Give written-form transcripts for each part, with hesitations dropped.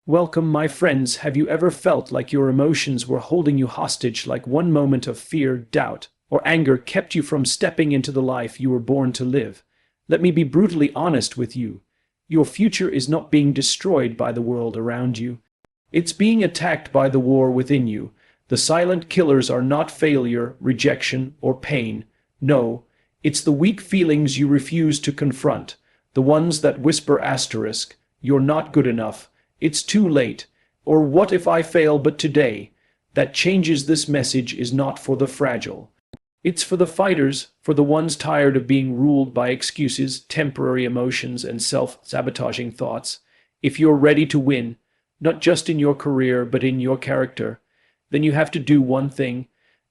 Welcome, my friends. Have you ever felt like your emotions were holding you hostage, like one moment of fear, doubt, or anger kept you from stepping into the life you were born to live? Let me be brutally honest with you. Your future is not being destroyed by the world around you. It's being attacked by the war within you. The silent killers are not failure, rejection, or pain. No, it's the weak feelings you refuse to confront, the ones that whisper asterisk, "You're not good enough. It's too late," or "What if I fail but today?" That changes. This message is not for the fragile. It's for the fighters, for the ones tired of being ruled by excuses, temporary emotions, and self-sabotaging thoughts. If you're ready to win, not just in your career but in your character, then you have to do one thing.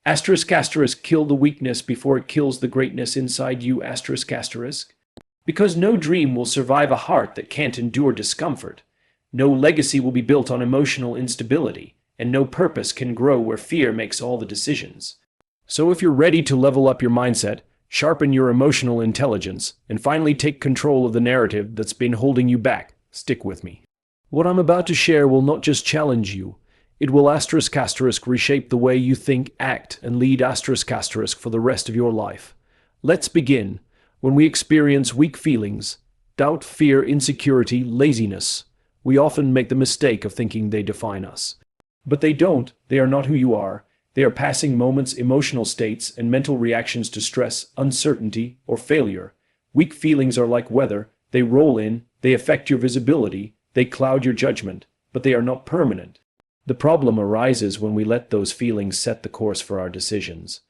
Asterisk asterisk, kill the weakness before it kills the greatness inside you. Asterisk asterisk. Because no dream will survive a heart that can't endure discomfort. No legacy will be built on emotional instability, and no purpose can grow where fear makes all the decisions. So if you're ready to level up your mindset, sharpen your emotional intelligence, and finally take control of the narrative that's been holding you back, stick with me. What I'm about to share will not just challenge you, it will asterisk asterisk reshape the way you think, act, and lead asterisk asterisk for the rest of your life. Let's begin. When we experience weak feelings, doubt, fear, insecurity, laziness, we often make the mistake of thinking they define us. But they don't. They are not who you are. They are passing moments, emotional states, and mental reactions to stress, uncertainty, or failure. Weak feelings are like weather. They roll in, they affect your visibility, they cloud your judgment, but they are not permanent. The problem arises when we let those feelings set the course for our decisions.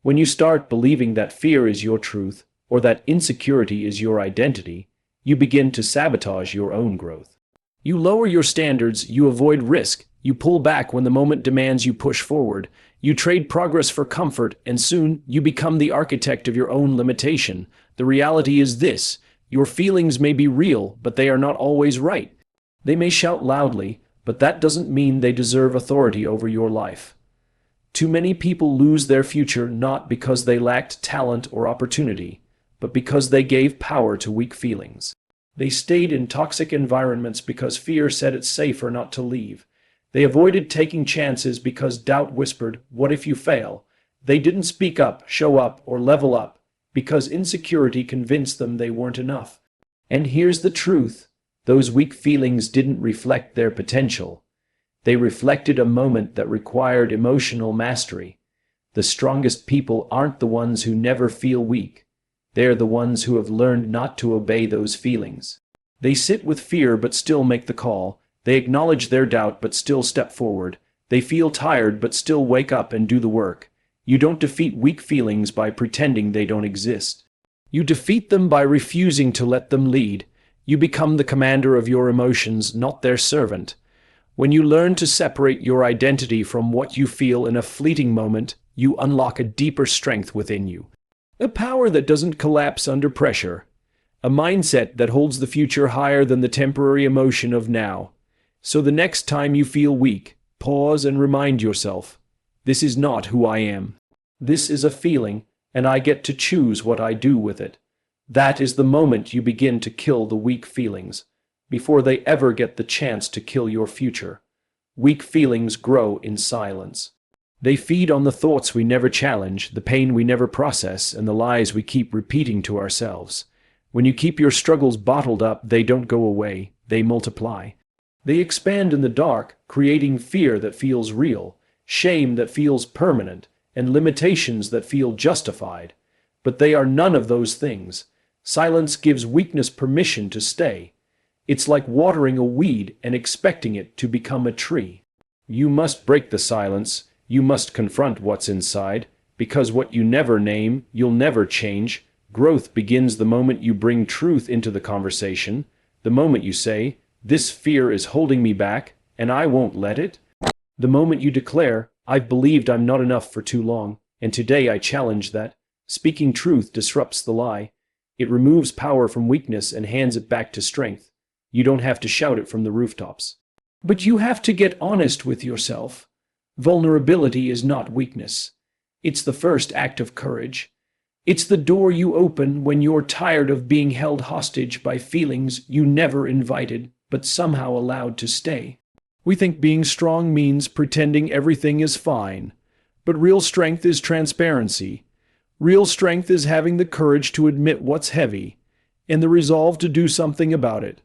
When you start believing that fear is your truth, or that insecurity is your identity, you begin to sabotage your own growth. You lower your standards, you avoid risk, you pull back when the moment demands you push forward, you trade progress for comfort, and soon you become the architect of your own limitation. The reality is this: your feelings may be real, but they are not always right. They may shout loudly, but that doesn't mean they deserve authority over your life. Too many people lose their future not because they lacked talent or opportunity, but because they gave power to weak feelings. They stayed in toxic environments because fear said it's safer not to leave. They avoided taking chances because doubt whispered, "What if you fail?" They didn't speak up, show up, or level up because insecurity convinced them they weren't enough. And here's the truth: those weak feelings didn't reflect their potential. They reflected a moment that required emotional mastery. The strongest people aren't the ones who never feel weak. They're the ones who have learned not to obey those feelings. They sit with fear but still make the call. They acknowledge their doubt but still step forward. They feel tired but still wake up and do the work. You don't defeat weak feelings by pretending they don't exist. You defeat them by refusing to let them lead. You become the commander of your emotions, not their servant. When you learn to separate your identity from what you feel in a fleeting moment, you unlock a deeper strength within you. A power that doesn't collapse under pressure. A mindset that holds the future higher than the temporary emotion of now. So the next time you feel weak, pause and remind yourself, this is not who I am. This is a feeling, and I get to choose what I do with it. That is the moment you begin to kill the weak feelings, before they ever get the chance to kill your future. Weak feelings grow in silence. They feed on the thoughts we never challenge, the pain we never process, and the lies we keep repeating to ourselves. When you keep your struggles bottled up, they don't go away, they multiply. They expand in the dark, creating fear that feels real, shame that feels permanent, and limitations that feel justified. But they are none of those things. Silence gives weakness permission to stay. It's like watering a weed and expecting it to become a tree. You must break the silence. You must confront what's inside, because what you never name, you'll never change. Growth begins the moment you bring truth into the conversation, the moment you say, "This fear is holding me back, and I won't let it." The moment you declare, "I've believed I'm not enough for too long, and today I challenge that." Speaking truth disrupts the lie. It removes power from weakness and hands it back to strength. You don't have to shout it from the rooftops. But you have to get honest with yourself. Vulnerability is not weakness. It's the first act of courage. It's the door you open when you're tired of being held hostage by feelings you never invited. but somehow allowed to stay. We think being strong means pretending everything is fine, but real strength is transparency. Real strength is having the courage to admit what's heavy, and the resolve to do something about it.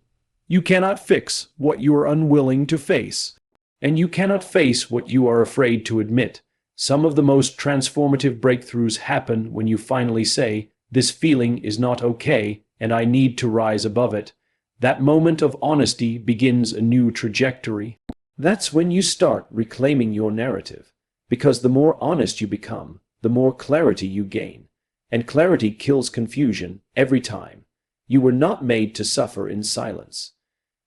You cannot fix what you are unwilling to face, and you cannot face what you are afraid to admit. Some of the most transformative breakthroughs happen when you finally say, "This feeling is not okay, and I need to rise above it." That moment of honesty begins a new trajectory. That's when you start reclaiming your narrative, because the more honest you become, the more clarity you gain, and clarity kills confusion every time. You were not made to suffer in silence.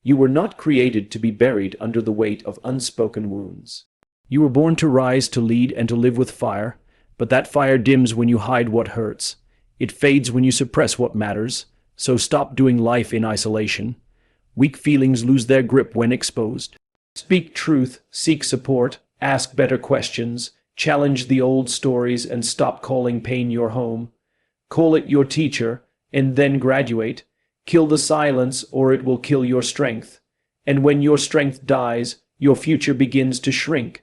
You were not created to be buried under the weight of unspoken wounds. You were born to rise, to lead, and to live with fire, but that fire dims when you hide what hurts. It fades when you suppress what matters, so stop doing life in isolation. Weak feelings lose their grip when exposed. Speak truth, seek support, ask better questions, challenge the old stories, and stop calling pain your home. Call it your teacher, and then graduate. Kill the silence, or it will kill your strength. And when your strength dies, your future begins to shrink.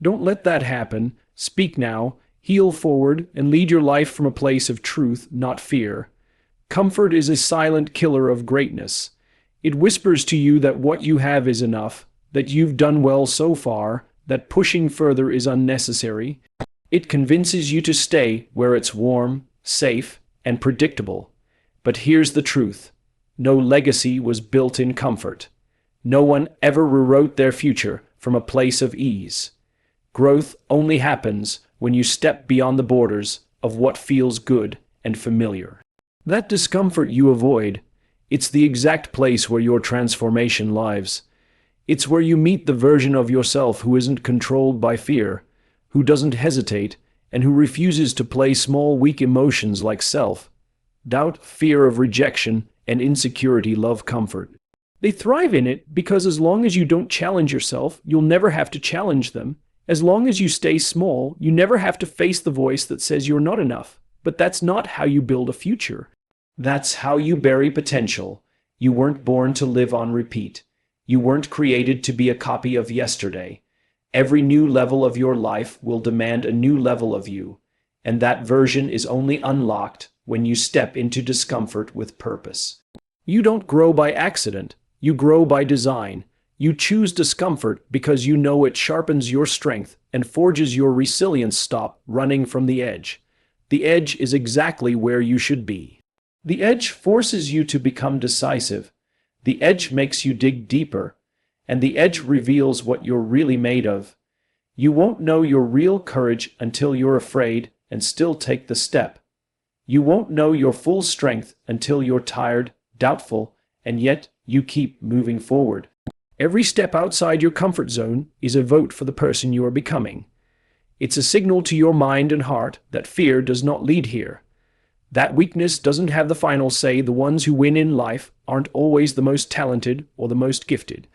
Don't let that happen. Speak now, heal forward, and lead your life from a place of truth, not fear. Comfort is a silent killer of greatness. It whispers to you that what you have is enough, that you've done well so far, that pushing further is unnecessary. It convinces you to stay where it's warm, safe, and predictable. But here's the truth. No legacy was built in comfort. No one ever rewrote their future from a place of ease. Growth only happens when you step beyond the borders of what feels good and familiar. That discomfort you avoid, it's the exact place where your transformation lives. It's where you meet the version of yourself who isn't controlled by fear, who doesn't hesitate, and who refuses to play small, weak emotions like self-doubt, fear of rejection, and insecurity love comfort. They thrive in it because as long as you don't challenge yourself, you'll never have to challenge them. As long as you stay small, you never have to face the voice that says you're not enough. But that's not how you build a future. That's how you bury potential. You weren't born to live on repeat. You weren't created to be a copy of yesterday. Every new level of your life will demand a new level of you, and that version is only unlocked when you step into discomfort with purpose. You don't grow by accident. You grow by design. You choose discomfort because you know it sharpens your strength and forges your resilience. Stop running from the edge. The edge is exactly where you should be. The edge forces you to become decisive. The edge makes you dig deeper, and the edge reveals what you're really made of. You won't know your real courage until you're afraid and still take the step. You won't know your full strength until you're tired, doubtful, and yet you keep moving forward. Every step outside your comfort zone is a vote for the person you are becoming. It's a signal to your mind and heart that fear does not lead here. That weakness doesn't have the final say. The ones who win in life aren't always the most talented or the most gifted.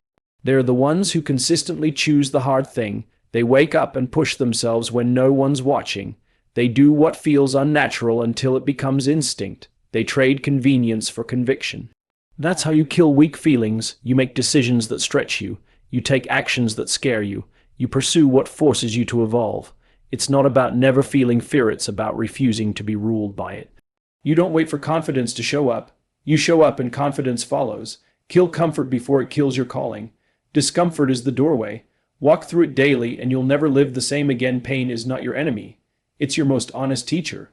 They're the ones who consistently choose the hard thing. They wake up and push themselves when no one's watching. They do what feels unnatural until it becomes instinct. They trade convenience for conviction. That's how you kill weak feelings. You make decisions that stretch you. You take actions that scare you. You pursue what forces you to evolve. It's not about never feeling fear. It's about refusing to be ruled by it. You don't wait for confidence to show up. You show up and confidence follows. Kill comfort before it kills your calling. Discomfort is the doorway. Walk through it daily and you'll never live the same again. Pain is not your enemy. It's your most honest teacher.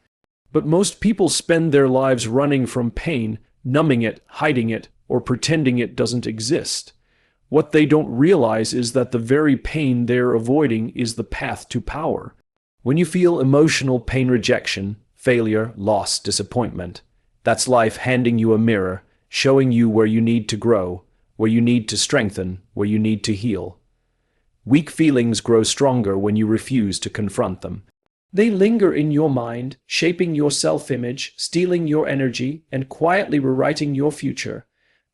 But most people spend their lives running from pain, numbing it, hiding it, or pretending it doesn't exist. What they don't realize is that the very pain they're avoiding is the path to power. When you feel emotional pain, rejection, failure, loss, disappointment, that's life handing you a mirror, showing you where you need to grow, where you need to strengthen, where you need to heal. Weak feelings grow stronger when you refuse to confront them. They linger in your mind, shaping your self-image, stealing your energy, and quietly rewriting your future.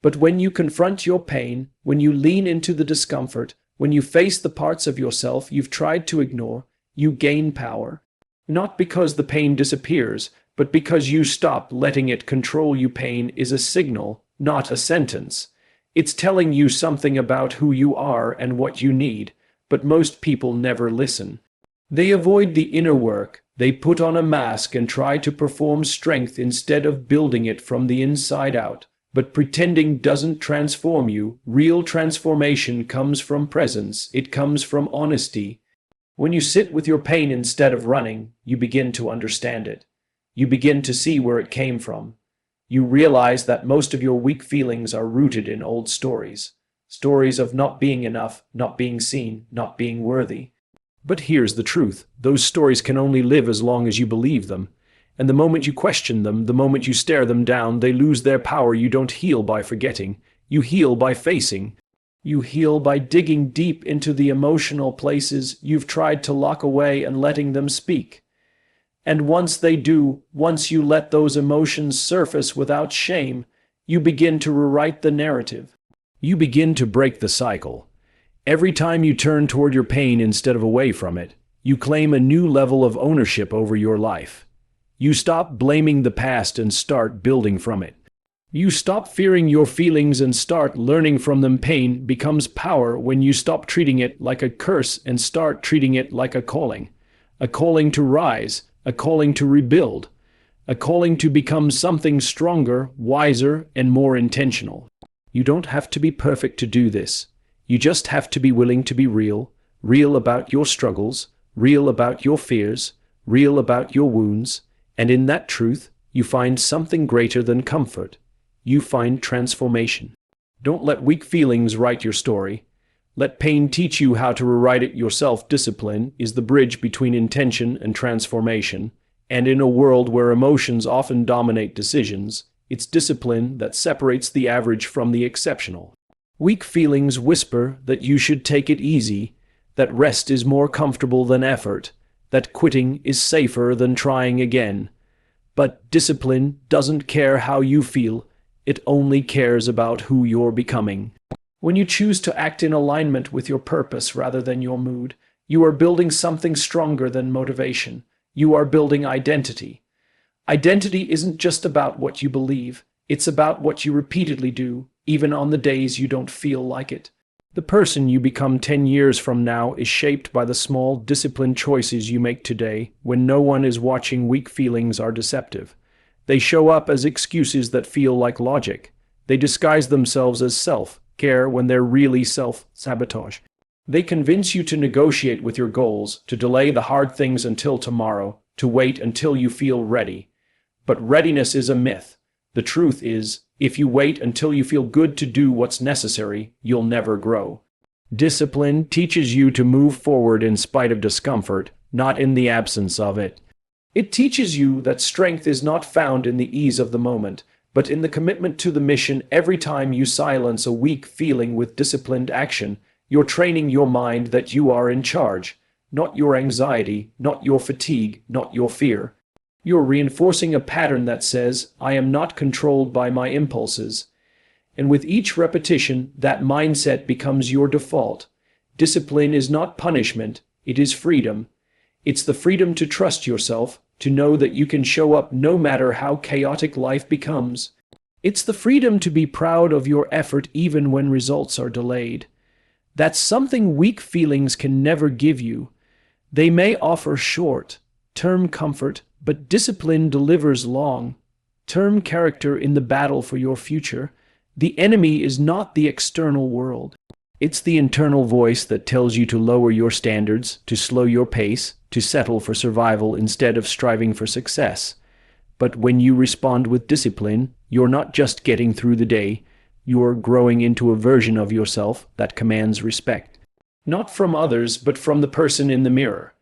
But when you confront your pain, when you lean into the discomfort, when you face the parts of yourself you've tried to ignore, you gain power. Not because the pain disappears, but because you stop letting it control you. Pain is a signal, not a sentence. It's telling you something about who you are and what you need, but most people never listen. They avoid the inner work. They put on a mask and try to perform strength instead of building it from the inside out. But pretending doesn't transform you. Real transformation comes from presence. It comes from honesty. When you sit with your pain instead of running, you begin to understand it. You begin to see where it came from. You realize that most of your weak feelings are rooted in old stories. Stories of not being enough, not being seen, not being worthy. But here's the truth. Those stories can only live as long as you believe them. And the moment you question them, the moment you stare them down, they lose their power. You don't heal by forgetting. You heal by facing. You heal by digging deep into the emotional places you've tried to lock away and letting them speak. And once they do, once you let those emotions surface without shame, you begin to rewrite the narrative. You begin to break the cycle. Every time you turn toward your pain instead of away from it, you claim a new level of ownership over your life. You stop blaming the past and start building from it. You stop fearing your feelings and start learning from them. Pain becomes power when you stop treating it like a curse and start treating it like a calling to rise, a calling to rebuild, a calling to become something stronger, wiser, and more intentional. You don't have to be perfect to do this. You just have to be willing to be real, real about your struggles, real about your fears, real about your wounds, and in that truth, you find something greater than comfort. You find transformation. Don't let weak feelings write your story. Let pain teach you how to rewrite it yourself. Discipline is the bridge between intention and transformation, and in a world where emotions often dominate decisions, it's discipline that separates the average from the exceptional. Weak feelings whisper that you should take it easy, that rest is more comfortable than effort, that quitting is safer than trying again. But discipline doesn't care how you feel, it only cares about who you're becoming. When you choose to act in alignment with your purpose rather than your mood, you are building something stronger than motivation. You are building identity. Identity isn't just about what you believe, it's about what you repeatedly do, even on the days you don't feel like it. The person you become 10 years from now is shaped by the small, disciplined choices you make today. When no one is watching, weak feelings are deceptive. They show up as excuses that feel like logic. They disguise themselves as self-care when they're really self-sabotage. They convince you to negotiate with your goals, to delay the hard things until tomorrow, to wait until you feel ready. But readiness is a myth. The truth is, if you wait until you feel good to do what's necessary, you'll never grow. Discipline teaches you to move forward in spite of discomfort, not in the absence of it. It teaches you that strength is not found in the ease of the moment, but in the commitment to the mission. Every time you silence a weak feeling with disciplined action, you're training your mind that you are in charge, not your anxiety, not your fatigue, not your fear. You're reinforcing a pattern that says, I am not controlled by my impulses. And with each repetition, that mindset becomes your default. Discipline is not punishment, it is freedom. It's the freedom to trust yourself, to know that you can show up no matter how chaotic life becomes. It's the freedom to be proud of your effort even when results are delayed. That's something weak feelings can never give you. They may offer short-term comfort, but discipline delivers long-term character in the battle for your future. The enemy is not the external world. It's the internal voice that tells you to lower your standards, to slow your pace, to settle for survival instead of striving for success. But when you respond with discipline, you're not just getting through the day, you're growing into a version of yourself that commands respect. Not from others, but from the person in the mirror.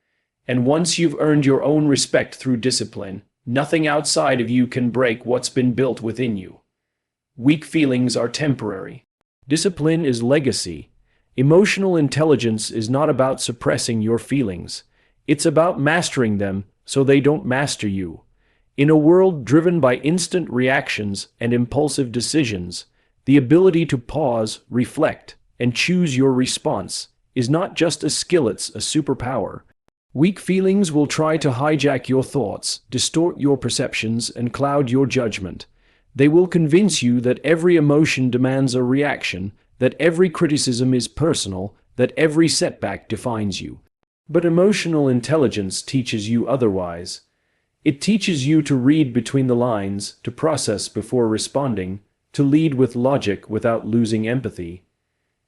And once you've earned your own respect through discipline, nothing outside of you can break what's been built within you. Weak feelings are temporary. Discipline is legacy. Emotional intelligence is not about suppressing your feelings. It's about mastering them so they don't master you. In a world driven by instant reactions and impulsive decisions, the ability to pause, reflect, and choose your response is not just a skill, it's a superpower. Weak feelings will try to hijack your thoughts, distort your perceptions, and cloud your judgment. They will convince you that every emotion demands a reaction, that every criticism is personal, that every setback defines you. But emotional intelligence teaches you otherwise. It teaches you to read between the lines, to process before responding, to lead with logic without losing empathy.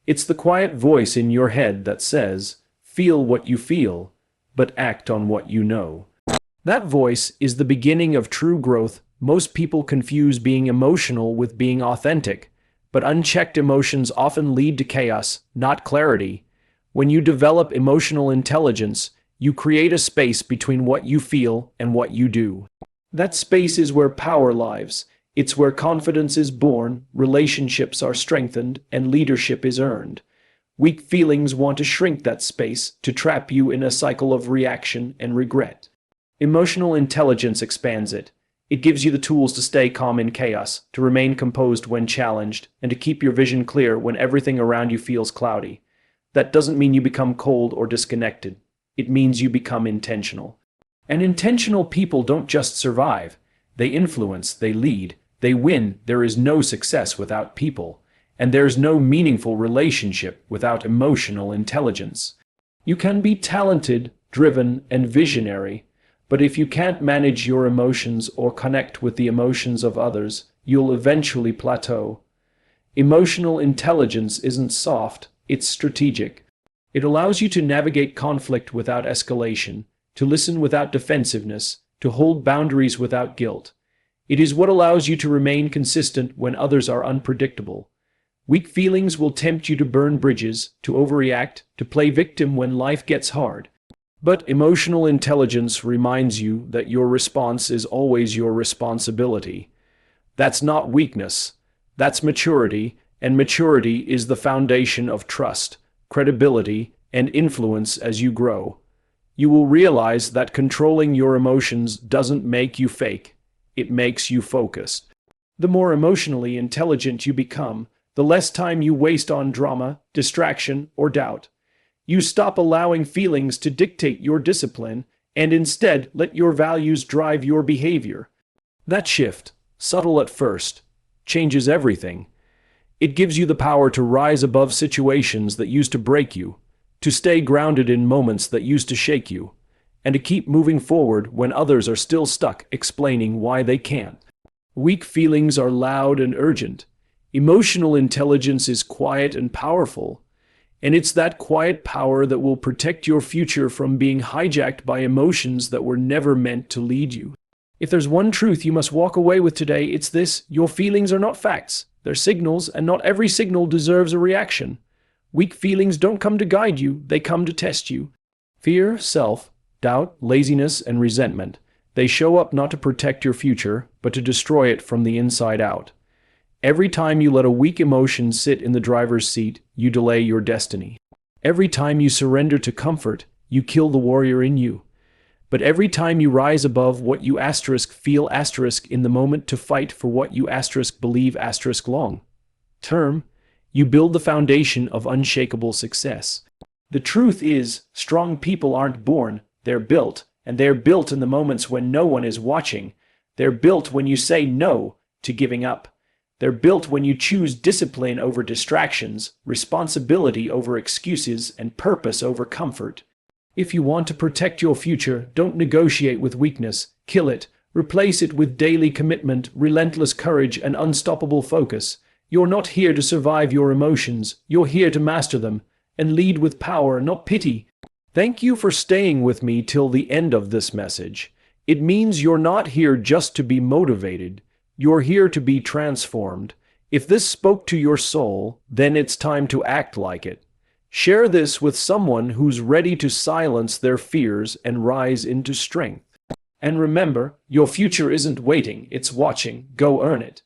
It's the quiet voice in your head that says, "Feel what you feel, but act on what you know." That voice is the beginning of true growth. Most people confuse being emotional with being authentic, but unchecked emotions often lead to chaos, not clarity. When you develop emotional intelligence, you create a space between what you feel and what you do. That space is where power lives. It's where confidence is born, relationships are strengthened, and leadership is earned. Weak feelings want to shrink that space, to trap you in a cycle of reaction and regret. Emotional intelligence expands it. It gives you the tools to stay calm in chaos, to remain composed when challenged, and to keep your vision clear when everything around you feels cloudy. That doesn't mean you become cold or disconnected. It means you become intentional. And intentional people don't just survive. They influence, they lead, they win. There is no success without people. And there's no meaningful relationship without emotional intelligence. You can be talented, driven, and visionary, but if you can't manage your emotions or connect with the emotions of others, you'll eventually plateau. Emotional intelligence isn't soft, it's strategic. It allows you to navigate conflict without escalation, to listen without defensiveness, to hold boundaries without guilt. It is what allows you to remain consistent when others are unpredictable. Weak feelings will tempt you to burn bridges, to overreact, to play victim when life gets hard. But emotional intelligence reminds you that your response is always your responsibility. That's not weakness. That's maturity, and maturity is the foundation of trust, credibility, and influence as you grow. You will realize that controlling your emotions doesn't make you fake. It makes you focused. The more emotionally intelligent you become, the less time you waste on drama, distraction, or doubt. You stop allowing feelings to dictate your discipline and instead let your values drive your behavior. That shift, subtle at first, changes everything. It gives you the power to rise above situations that used to break you, to stay grounded in moments that used to shake you, and to keep moving forward when others are still stuck explaining why they can't. Weak feelings are loud and urgent. Emotional intelligence is quiet and powerful. And it's that quiet power that will protect your future from being hijacked by emotions that were never meant to lead you. If there's one truth you must walk away with today, it's this: your feelings are not facts. They're signals, and not every signal deserves a reaction. Weak feelings don't come to guide you, they come to test you. Fear, self-doubt, laziness, and resentment. They show up not to protect your future, but to destroy it from the inside out. Every time you let a weak emotion sit in the driver's seat, you delay your destiny. Every time you surrender to comfort, you kill the warrior in you. But every time you rise above what you feel in the moment to fight for what you believe long term, you build the foundation of unshakable success. The truth is, strong people aren't born, they're built, and they're built in the moments when no one is watching. They're built when you say no to giving up. They're built when you choose discipline over distractions, responsibility over excuses, and purpose over comfort. If you want to protect your future, don't negotiate with weakness. Kill it. Replace it with daily commitment, relentless courage, and unstoppable focus. You're not here to survive your emotions. You're here to master them and lead with power, not pity. Thank you for staying with me till the end of this message. It means you're not here just to be motivated. You're here to be transformed. If this spoke to your soul, then it's time to act like it. Share this with someone who's ready to silence their fears and rise into strength. And remember, your future isn't waiting, it's watching. Go earn it.